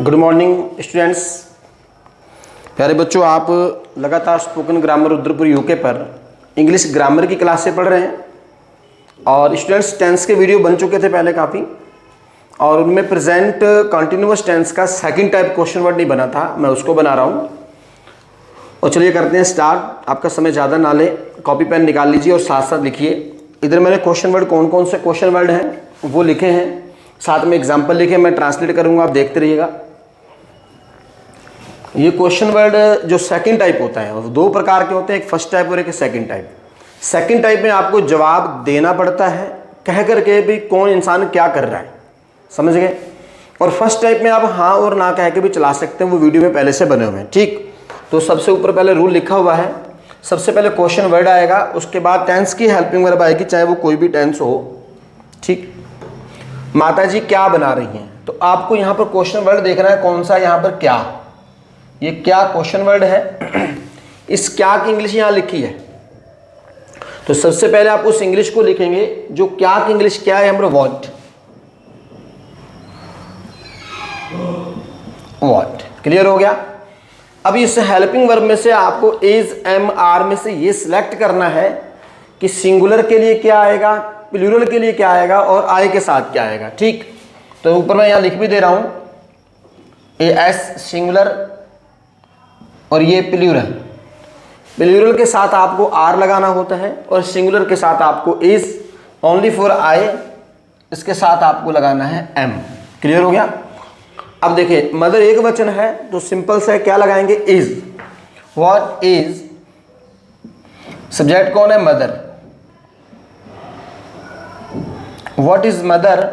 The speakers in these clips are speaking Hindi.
Good morning students. प्यारे बच्चों, आप लगातार स्पोकन ग्रामर रुद्रपुर यूके पर इंग्लिश ग्रामर की क्लास से पढ़ रहे हैं और स्टूडेंट्स टेंस के वीडियो बन चुके थे पहले काफ़ी, और उनमें प्रेजेंट कंटिन्यूअस टेंस का सेकंड टाइप क्वेश्चन वर्ड नहीं बना था, मैं उसको बना रहा हूँ। और चलिए करते हैं स्टार्ट। आपका समय ज़्यादा ना ले, कॉपी पेन निकाल लीजिए और साथ साथ लिखिए। इधर मैंने क्वेश्चन वर्ड कौन कौन से क्वेश्चन वर्ड हैं वो लिखे हैं, साथ में एग्जाम्पल लिखे, मैं ट्रांसलेट करूँगा, आप देखते रहिएगा। ये क्वेश्चन वर्ड जो सेकंड टाइप होता है, दो प्रकार के होते हैं, एक फर्स्ट टाइप और एक सेकंड टाइप। सेकंड टाइप में आपको जवाब देना पड़ता है कह करके भी कौन इंसान क्या कर रहा है, समझ गए। और फर्स्ट टाइप में आप हाँ और ना कह के भी चला सकते हैं, वो वीडियो में पहले से बने हुए हैं। ठीक, तो सबसे ऊपर पहले रूल लिखा हुआ है। सबसे पहले क्वेश्चन वर्ड आएगा, उसके बाद टेंस की हेल्पिंग वर्ब आएगी, चाहे वो कोई भी टेंस हो। ठीक, माता जी क्या बना रही हैं, तो आपको यहाँ पर क्वेश्चन वर्ड देखना है कौन सा, यहाँ पर क्या, ये क्या क्वेश्चन वर्ड है। इस क्या की इंग्लिश यहाँ लिखी है, तो सबसे पहले आप उस इंग्लिश को लिखेंगे जो क्या की इंग्लिश क्या है, यहाँ पर व्हाट। क्लियर हो गया। अब इस हेल्पिंग वर्ब में से आपको इज एम आर में से ये सिलेक्ट करना है कि सिंगुलर के लिए क्या आएगा, प्लूरल के लिए क्या आएगा और आई के साथ क्या आएगा। ठीक, तो ऊपर मैं यहाँ लिख भी दे रहा हूं, ए एस सिंगुलर और ये प्लूरल। प्लूरल के साथ आपको आर लगाना होता है और सिंगुलर के साथ आपको इज, ओनली फॉर आई इसके साथ आपको लगाना है एम। क्लियर हो गया। अब देखिए, मदर एक वचन है तो सिंपल से क्या लगाएंगे, इज। व्हाट इज, सब्जेक्ट कौन है, mother. What is mother,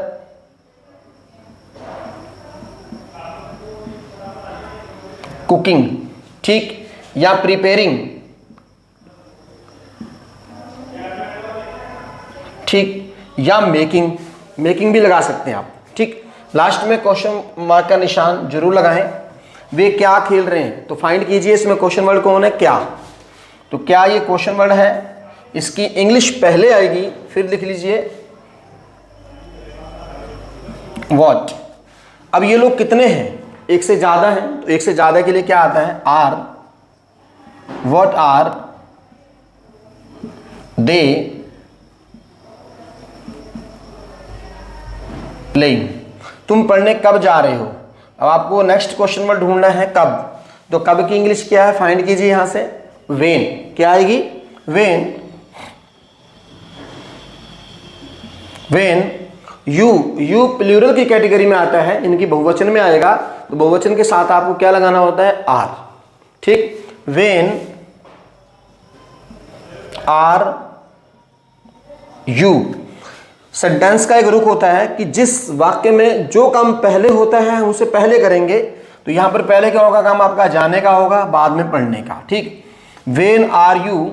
cooking. ठीक, या प्रिपेयरिंग। ठीक, या मेकिंग, मेकिंग भी लगा सकते हैं आप। ठीक, लास्ट में क्वेश्चन मार्क का निशान जरूर लगाएं। वे क्या खेल रहे हैं, तो फाइंड कीजिए इसमें क्वेश्चन वर्ड कौन है, क्या। तो क्या ये क्वेश्चन वर्ड है, इसकी इंग्लिश पहले आएगी, फिर लिख लीजिए व्हाट। अब ये लोग कितने हैं, एक से ज्यादा हैं, तो एक से ज्यादा के लिए क्या आता है, are. What are they playing. तुम पढ़ने कब जा रहे हो। अब आपको नेक्स्ट क्वेश्चन वर्ड ढूंढना है कब, तो कब की इंग्लिश क्या है, फाइंड कीजिए यहां से, वेन। क्या आएगी, वेन। वेन यू प्लूरल की कैटेगरी में आता है, इनकी बहुवचन में आएगा, तो बहुवचन के साथ आपको क्या लगाना होता है, आर। ठीक, वेन आर यू। सेंटेंस का एक रुख होता है कि जिस वाक्य में जो काम पहले होता है हम उसे पहले करेंगे, तो यहां पर पहले क्या होगा, काम आपका जाने का होगा, बाद में पढ़ने का। ठीक, when are you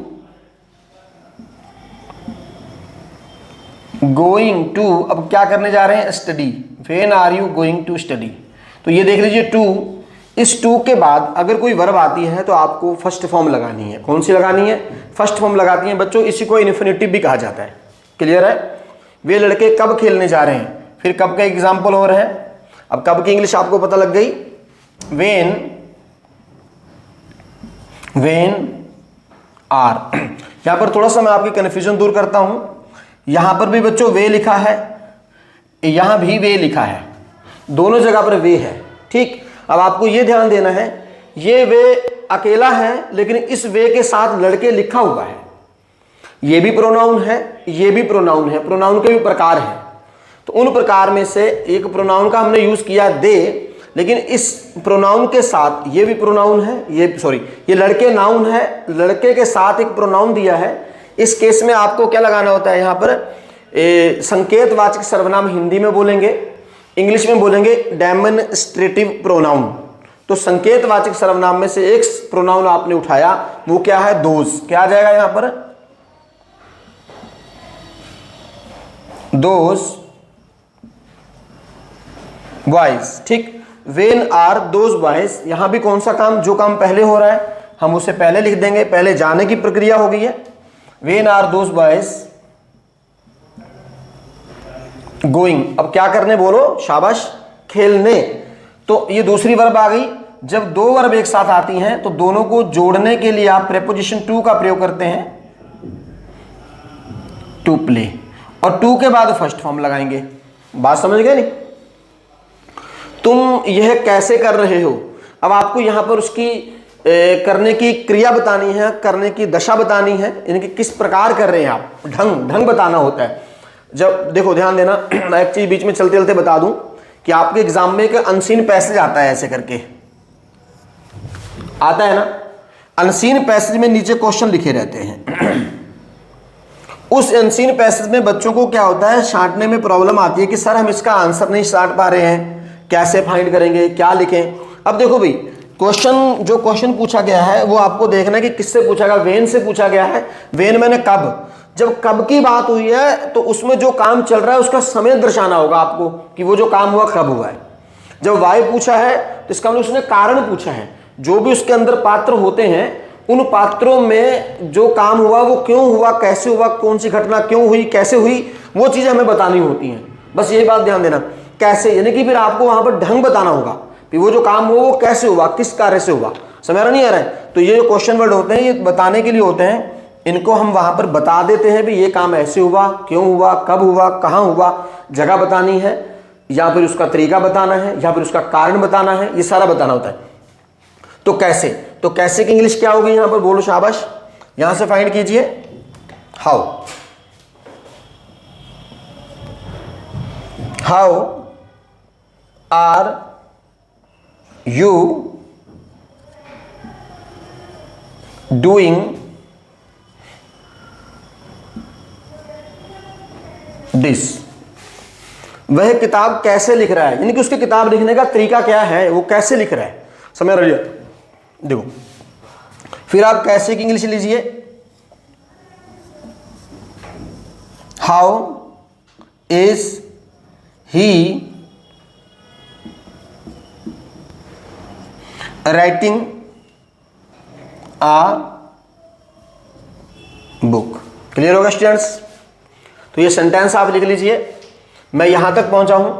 going to, अब क्या करने जा रहे हैं, study. When are you going to study. तो ये देख लीजिए टू, इस टू के बाद अगर कोई वर्ब आती है तो आपको फर्स्ट फॉर्म लगानी है। कौन सी लगानी है, फर्स्ट फॉर्म लगाती है बच्चों, इसी को इन्फिनिटिव भी कहा जाता है। क्लियर है। वे लड़के कब खेलने जा रहे हैं, फिर कब का एग्जाम्पल और है। अब कब की इंग्लिश आपको पता लग गई, वेन आर। यहां पर थोड़ा सा मैं आपकी कंफ्यूजन दूर करता हूं, यहां पर भी बच्चों वे लिखा है, यहां भी वे लिखा है, दोनों जगह पर वे है। ठीक, अब आपको यह ध्यान देना है, ये वे अकेला है लेकिन इस वे के साथ लड़के लिखा हुआ है। ये भी प्रोनाउन है, ये भी प्रोनाउन है, प्रोनाउन के भी प्रकार हैं। तो उन प्रकार में से एक प्रोनाउन का हमने यूज किया दे, लेकिन इस प्रोनाउन के साथ ये भी प्रोनाउन है, ये लड़के नाउन है, लड़के के साथ एक प्रोनाउन दिया है। इस केस में आपको क्या लगाना होता है, यहाँ पर संकेतवाचक सर्वनाम हिंदी में बोलेंगे, इंग्लिश में बोलेंगे डेमोन्स्ट्रेटिव प्रोनाउन। तो संकेतवाचक सर्वनाम में से एक प्रोनाउन आपने उठाया, वो क्या है, दोज। क्या आ जाएगा यहां पर, दोज बॉयज। ठीक, वेन आर दोज बॉयज, यहां भी कौन सा काम, जो काम पहले हो रहा है हम उसे पहले लिख देंगे, पहले जाने की प्रक्रिया हो गई है। When are those boys going, अब क्या करने बोलो, शाबाश, खेलने। तो ये दूसरी वर्ब आ गई। जब दो वर्ब एक साथ आती हैं तो दोनों को जोड़ने के लिए आप प्रेपोजिशन टू का प्रयोग करते हैं, टू प्ले, और टू के बाद फर्स्ट फॉर्म लगाएंगे। बात समझ गए नहीं? तुम यह कैसे कर रहे हो, अब आपको यहां पर उसकी करने की क्रिया बतानी है, करने की दशा बतानी है, इनकी किस प्रकार कर रहे हैं आप, ढंग बताना होता है। जब देखो ध्यान देना, मैं एक चीज बीच में चलते चलते बता दूं कि आपके एग्जाम में एक अनसीन पैसेज आता है, ऐसे करके आता है ना। अनसीन पैसेज में नीचे क्वेश्चन लिखे रहते हैं। उस अनसीन पैसेज में बच्चों को क्या होता है, छांटने में प्रॉब्लम आती है कि सर हम इसका आंसर नहीं छांट पा रहे हैं, कैसे फाइंड करेंगे, क्या लिखें। अब देखो भाई, जो क्वेश्चन पूछा गया है वो आपको देखना है कि किससे पूछा गया, वेन से पूछा गया है। वेन मैंने कब, जब कब की बात हुई है तो उसमें जो काम चल रहा है उसका समय दर्शाना होगा आपको कि वो जो काम हुआ कब हुआ है। जब वाई पूछा है तो इसका मतलब उसने कारण पूछा है। जो भी उसके अंदर पात्र होते हैं उन पात्रों में जो काम हुआ वो क्यों हुआ, कैसे हुआ, कौन सी घटना क्यों हुई, कैसे हुई, वो चीजें हमें बतानी होती हैं। बस यही बात ध्यान देना, कैसे, यानी कि फिर आपको वहां पर ढंग बताना होगा कि वो जो काम हुआ वो कैसे हुआ, किस कार्य से हुआ। समझ नहीं आ रहा है? तो ये जो क्वेश्चन वर्ड होते हैं ये बताने के लिए होते हैं, इनको हम वहां पर बता देते हैं भी ये काम ऐसे हुआ, क्यों हुआ, कब हुआ, कहां हुआ, जगह बतानी है या फिर उसका तरीका बताना है या फिर उसका कारण बताना है, ये सारा बताना होता है। तो कैसे की इंग्लिश क्या होगी यहां पर, बोलो शाबाश, यहां से फाइंड कीजिए। How are you doing this. वह किताब कैसे लिख रहा है, यानी कि उसके किताब लिखने का तरीका क्या है, वो कैसे लिख रहा है। समझ रही है? देखो फिर आप कैसे की इंग्लिश लीजिए। How is he writing a book. Clear होगा स्टूडेंट्स? तो ये सेंटेंस आप लिख लीजिए। मैं यहां तक पहुंचा हूं,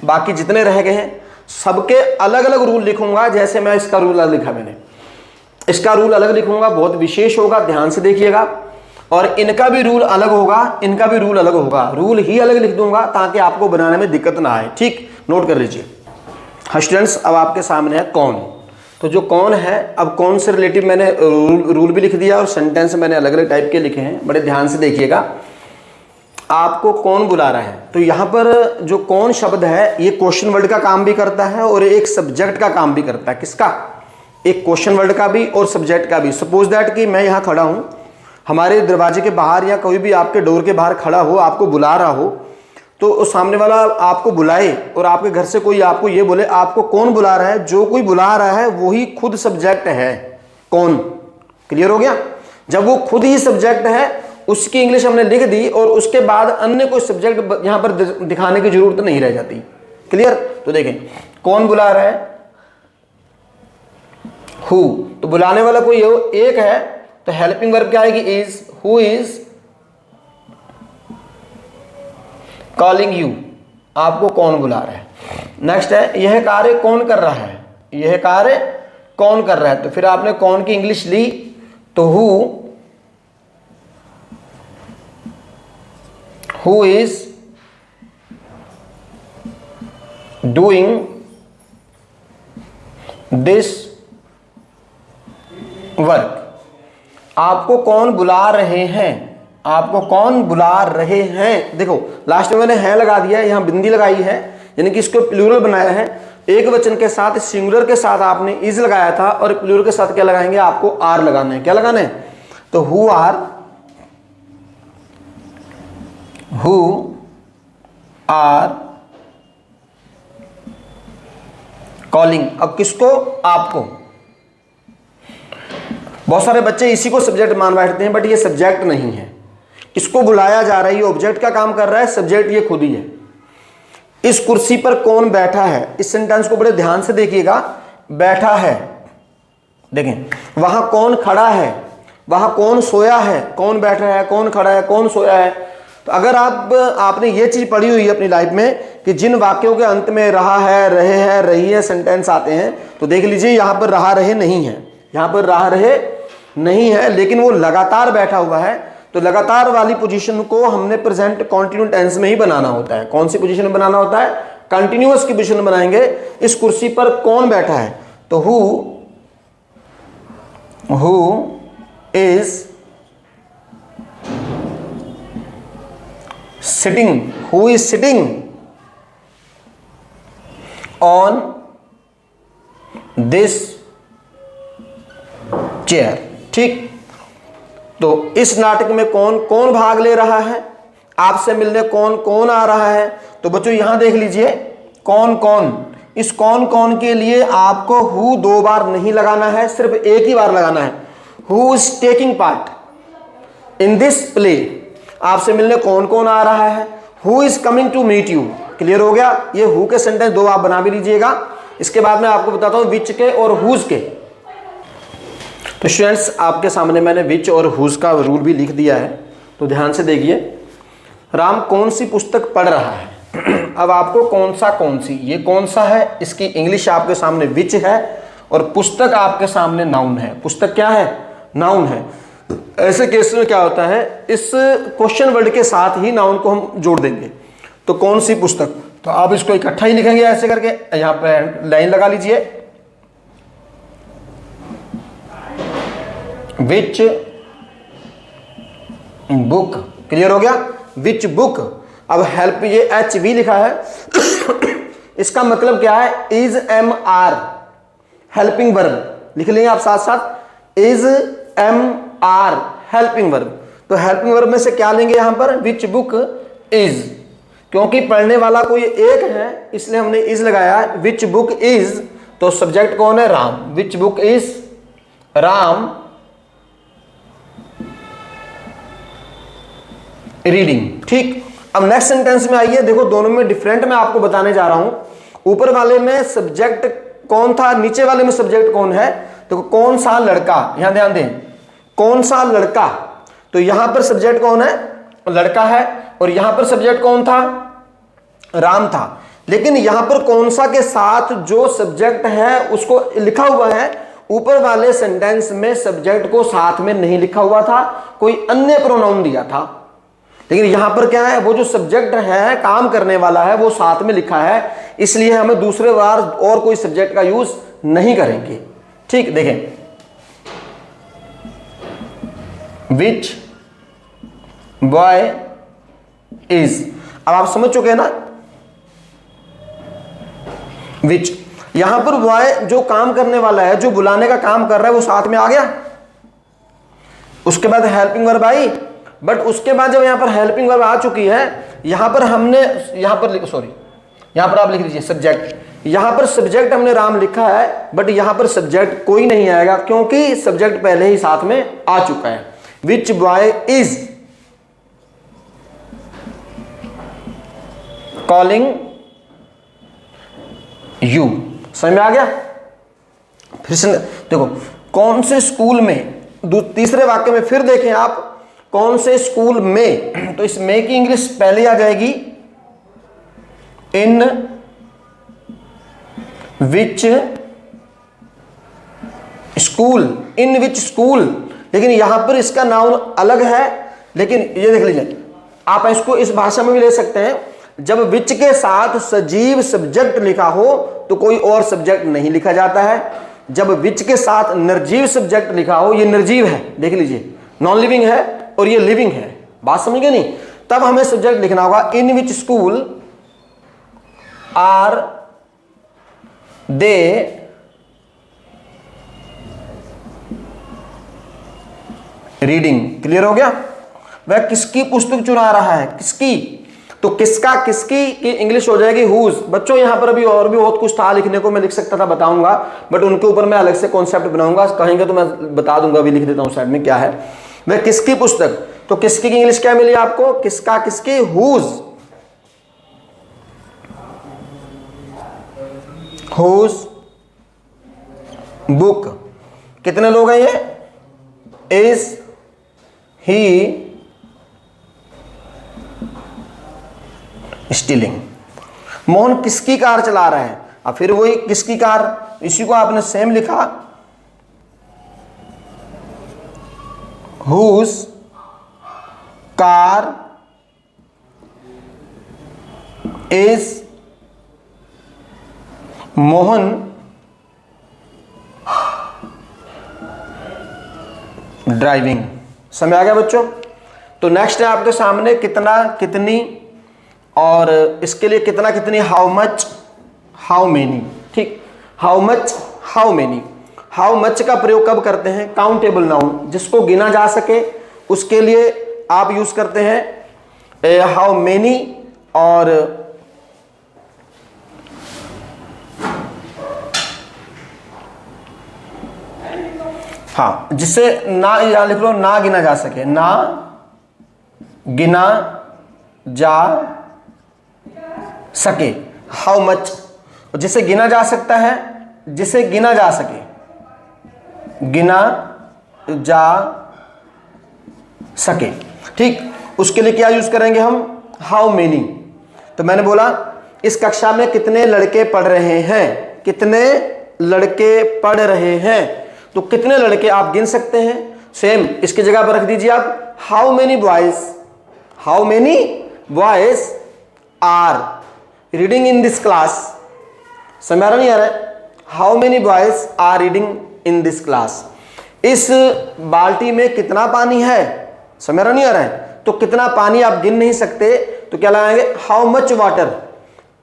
बाकी जितने रह गए हैं सबके अलग अलग रूल लिखूंगा। जैसे मैं इसका रूल अलग लिखा, मैंने इसका रूल अलग लिखूंगा, बहुत विशेष होगा, ध्यान से देखिएगा। और इनका भी रूल अलग होगा, इनका भी रूल अलग होगा, रूल ही अलग लिख दूंगा ताकि आपको बनाने में दिक्कत ना आए। ठीक, नोट कर लीजिए। हाँ स्टूडेंट्स, अब आपके सामने है कौन। तो जो कौन है, अब कौन से रिलेटिव मैंने रूल भी लिख दिया और सेंटेंस मैंने अलग अलग टाइप के लिखे हैं। बड़े ध्यान से देखिएगा, आपको कौन बुला रहा है। तो यहां पर जो कौन शब्द है ये क्वेश्चन वर्ड का काम भी करता है और एक सब्जेक्ट का काम भी करता है। किसका? एक क्वेश्चन वर्ड का भी और सब्जेक्ट का भी। सपोज दैट कि मैं यहां खड़ा हूं, हमारे दरवाजे के बाहर या कोई भी आपके डोर के बाहर खड़ा हो, आपको बुला रहा हो, तो सामने वाला आपको बुलाए और आपके घर से कोई आपको ये बोले आपको कौन बुला रहा है, जो कोई बुला रहा है वही खुद सब्जेक्ट है। कौन? क्लियर हो गया? जब वो खुद ही सब्जेक्ट है उसकी इंग्लिश हमने लिख दी और उसके बाद अन्य कोई सब्जेक्ट यहां पर दिखाने की जरूरत नहीं रह जाती। क्लियर? तो देखें कौन बुला रहा है, हु, तो बुलाने वाला कोई एक है, तो हेल्पिंग वर्ब क्या आएगी, is. Who is calling you, आपको कौन बुला रहा है। नेक्स्ट है यह कार्य कौन कर रहा है, यह कार्य कौन कर रहा है। तो फिर आपने कौन की इंग्लिश ली, तो who is doing this work. आपको कौन बुला रहे हैं, आपको कौन बुला रहे हैं। देखो लास्ट में मैंने है लगा दिया है, यहां बिंदी लगाई है, यानी कि इसको प्लूरल बनाया है। एक वचन के साथ सिंगुलर के साथ आपने इज लगाया था और प्लूरल के साथ क्या लगाएंगे, आपको आर लगाना है। क्या लगाना है? तो हु आर कॉलिंग। अब किसको? आपको। बहुत सारे बच्चे इसी को सब्जेक्ट मान बैठते हैं, बट ये सब्जेक्ट नहीं है। इसको बुलाया जा रहा है, ये ऑब्जेक्ट का काम कर रहा है, सब्जेक्ट ये खुद ही है। इस कुर्सी पर कौन बैठा है, इस सेंटेंस को बड़े ध्यान से देखिएगा। बैठा है, देखें वहां कौन खड़ा है, वहां कौन सोया है, कौन बैठा है, कौन खड़ा है, कौन सोया है। तो अगर आपने ये चीज पढ़ी हुई है अपनी लाइफ में कि जिन वाक्यों के अंत में रहा है, रहे है, रही है सेंटेंस आते हैं, तो देख लीजिए यहां पर रहा रहे नहीं है, यहां पर रहा रहे नहीं है, लेकिन वो लगातार बैठा हुआ है। तो लगातार वाली पोजीशन को हमने प्रेजेंट कॉन्टिन्यूस टेंस में ही बनाना होता है। कौन सी पोजीशन में बनाना होता है? कंटिन्यूअस की पोजीशन बनाएंगे। इस कुर्सी पर कौन बैठा है? तो who is sitting, who is sitting on this chair. ठीक, तो इस नाटक में कौन कौन भाग ले रहा है, आपसे मिलने कौन कौन आ रहा है। तो बच्चों यहां देख लीजिए कौन कौन, इस कौन कौन के लिए आपको हु 2 बार नहीं लगाना है, सिर्फ एक ही बार लगाना है। Who is taking part in this play, आपसे मिलने कौन कौन आ रहा है। Who is coming to meet you, clear हो गया। ये हु के सेंटेंस 2 आप बना भी लीजिएगा। इसके बाद मैं आपको बताता हूं विच के और हुज के। तो स्टूडेंट्स आपके सामने मैंने विच और हुज का रूल भी लिख दिया है, तो ध्यान से देखिए। राम कौन सी पुस्तक पढ़ रहा है। अब आपको कौन सी, ये कौन सा है, इसकी इंग्लिश आपके सामने विच है और पुस्तक आपके सामने नाउन है। पुस्तक क्या है? नाउन है। ऐसे केस में क्या होता है, इस क्वेश्चन वर्ड के साथ ही नाउन को हम जोड़ देंगे। तो कौन सी पुस्तक, तो आप इसको इकट्ठा ही लिखेंगे ऐसे करके, यहां पे लाइन लगा लीजिए। विच बुक, क्लियर हो गया। Which book. अब हेल्प, ये HV लिखा है इसका मतलब क्या है? इज MR, हेल्पिंग वर्ब लिख लेंगे आप साथ साथ। Is MR helping verb. तो हेल्पिंग वर्ब में से क्या लेंगे यहां पर? विच बुक इज, क्योंकि पढ़ने वाला कोई एक है इसलिए हमने इज लगाया। विच बुक इज, तो सब्जेक्ट कौन है? Ram. Which book is Ram reading. ठीक, अब नेक्स्ट सेंटेंस में आइए। देखो दोनों में डिफरेंट मैं आपको बताने जा रहा हूं। ऊपर वाले में सब्जेक्ट कौन था, नीचे वाले में सब्जेक्ट कौन है। देखो कौन सा लड़का, यहां ध्यान दें, कौन सा लड़का। तो यहां पर सब्जेक्ट कौन है? लड़का है। और यहां पर सब्जेक्ट कौन था? राम था। लेकिन यहां पर कौन सा के साथ जो सब्जेक्ट है उसको लिखा हुआ है, ऊपर वाले सेंटेंस में सब्जेक्ट को साथ में नहीं लिखा हुआ था, कोई अन्य प्रोनाउन दिया था। लेकिन यहां पर क्या है, वो जो सब्जेक्ट है, काम करने वाला है, वो साथ में लिखा है, इसलिए हमें दूसरे बार और कोई सब्जेक्ट का यूज नहीं करेंगे। ठीक, देखें विच बॉय इज। अब आप समझ चुके हैं ना, विच। यहां पर बॉय जो काम करने वाला है, जो बुलाने का काम कर रहा है, वो साथ में आ गया। उसके बाद हेल्पिंग वर्ब आई, बट उसके बाद जब यहां पर हेल्पिंग वर्ब आ चुकी है, यहां पर हमने यहां पर आप लिख लीजिए सब्जेक्ट। यहां पर सब्जेक्ट हमने राम लिखा है, बट यहां पर सब्जेक्ट कोई नहीं आएगा क्योंकि सब्जेक्ट पहले ही साथ में आ चुका है। विच बॉय इज कॉलिंग यू। समझ में आ गया। फिर से देखो कौन से स्कूल में, तीसरे वाक्य में फिर देखें आप, कौन से स्कूल में। तो इस में की इंग्लिश पहले आ जाएगी, इन which school, in which school. लेकिन यहां पर इसका नाउन अलग है। लेकिन ये देख लीजिए, आप इसको इस भाषा में भी ले सकते हैं, जब विच के साथ सजीव सब्जेक्ट लिखा हो तो कोई और सब्जेक्ट नहीं लिखा जाता है। जब विच के साथ निर्जीव सब्जेक्ट लिखा हो, ये निर्जीव है, देख लीजिए, नॉन लिविंग है और ये लिविंग है, बात समझ गए नहीं, तब हमें सब्जेक्ट लिखना होगा in which school are they reading. Clear हो गया। वह किसकी पुस्तक चुरा रहा है, किसकी। तो किसका, किसकी की इंग्लिश हो जाएगी हुज। बच्चों यहां पर अभी और भी बहुत कुछ था लिखने को, मैं लिख सकता था, बताऊंगा, बट उनके ऊपर मैं अलग से कॉन्सेप्ट बनाऊंगा, कहेंगे तो मैं बता दूंगा, अभी लिख देता हूं साइड में क्या है। वह किसकी पुस्तक, तो किसकी की इंग्लिश क्या मिली आपको, किसका, किसकी, हुज। Whose book. कितने लोग हैं ये, इज ही स्टीलिंग। मोहन किसकी कार चला रहा है? अब फिर वही किसकी कार, इसी को आपने सेम लिखा, whose car is Mohan driving. समझ आ गया बच्चों? तो नेक्स्ट है आपके सामने कितना, कितनी, और इसके लिए कितना कितनी, हाउ मच, हाउ मेनी। ठीक, how much, how many. How much का प्रयोग कब करते हैं? काउंटेबल नाउन, जिसको गिना जा सके उसके लिए आप यूज करते हैं हाउ मेनी, और हाँ, जिससे ना, यहां लिख लो ना गिना जा सके, ना गिना जा सके, हाउ मच। जिसे गिना जा सकता है, जिसे गिना जा सके, गिना जा सके। ठीक, उसके लिए क्या यूज करेंगे हम? How many. तो मैंने बोला इस कक्षा में कितने लड़के पढ़ रहे हैं, कितने लड़के पढ़ रहे हैं, तो कितने लड़के आप गिन सकते हैं। सेम इसकी जगह पर रख दीजिए आप how many boys, how many boys are reading in this class. समझ आ रहा नहीं आ रहा है? How many boys are reading in this class. इस बाल्टी में कितना पानी है? समझ रहा नहीं आ रहा है? तो कितना पानी आप गिन नहीं सकते, तो क्या लगाएंगे? How much water,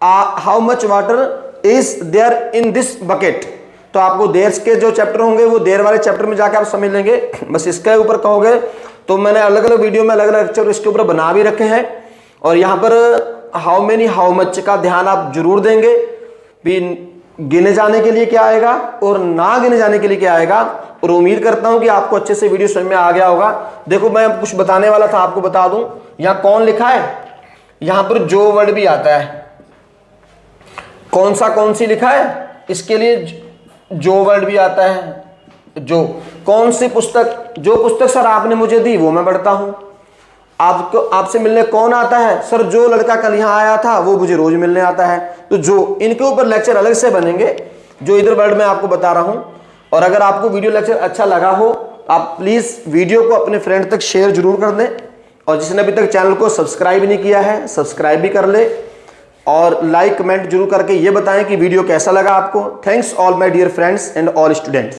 how much water is there in this bucket. तो आपको देर के जो चैप्टर होंगे वो देर वाले चैप्टर में जाके आप समझ लेंगे। बस इसके ऊपर कहोगे तो मैंने अलग अलग वीडियो में अलग अलग लेक्चर इसके ऊपर बना भी रखे हैं, और यहाँ पर हाउ मेनी, हाउ मच का ध्यान आप जरूर देंगे भी, गिने जाने के लिए क्या आएगा और ना गिने जाने के लिए क्या आएगा। और उम्मीद करता हूं कि आपको अच्छे से वीडियो समझ में आ गया होगा। देखो मैं कुछ बताने वाला था, आपको बता दूं, यहां कौन लिखा है, यहां पर जो वर्ड भी आता है, कौन सा कौन सी लिखा है, इसके लिए जो वर्ड भी आता है। जो कौन सी पुस्तक, जो पुस्तक सर आपने मुझे दी वो मैं पढ़ता हूं। आपको आपसे मिलने कौन आता है? सर जो लड़का कल यहाँ आया था वो मुझे रोज मिलने आता है। तो जो, इनके ऊपर लेक्चर अलग से बनेंगे, जो इधर वर्ड मैं आपको बता रहा हूं। और अगर आपको वीडियो लेक्चर अच्छा लगा हो, आप प्लीज वीडियो को अपने फ्रेंड तक शेयर जरूर कर दें, और जिसने अभी तक चैनल को सब्सक्राइब नहीं किया है सब्सक्राइब भी कर ले, और लाइक कमेंट जरूर करके ये बताएं कि वीडियो कैसा लगा आपको। Thanks all my dear friends and all students.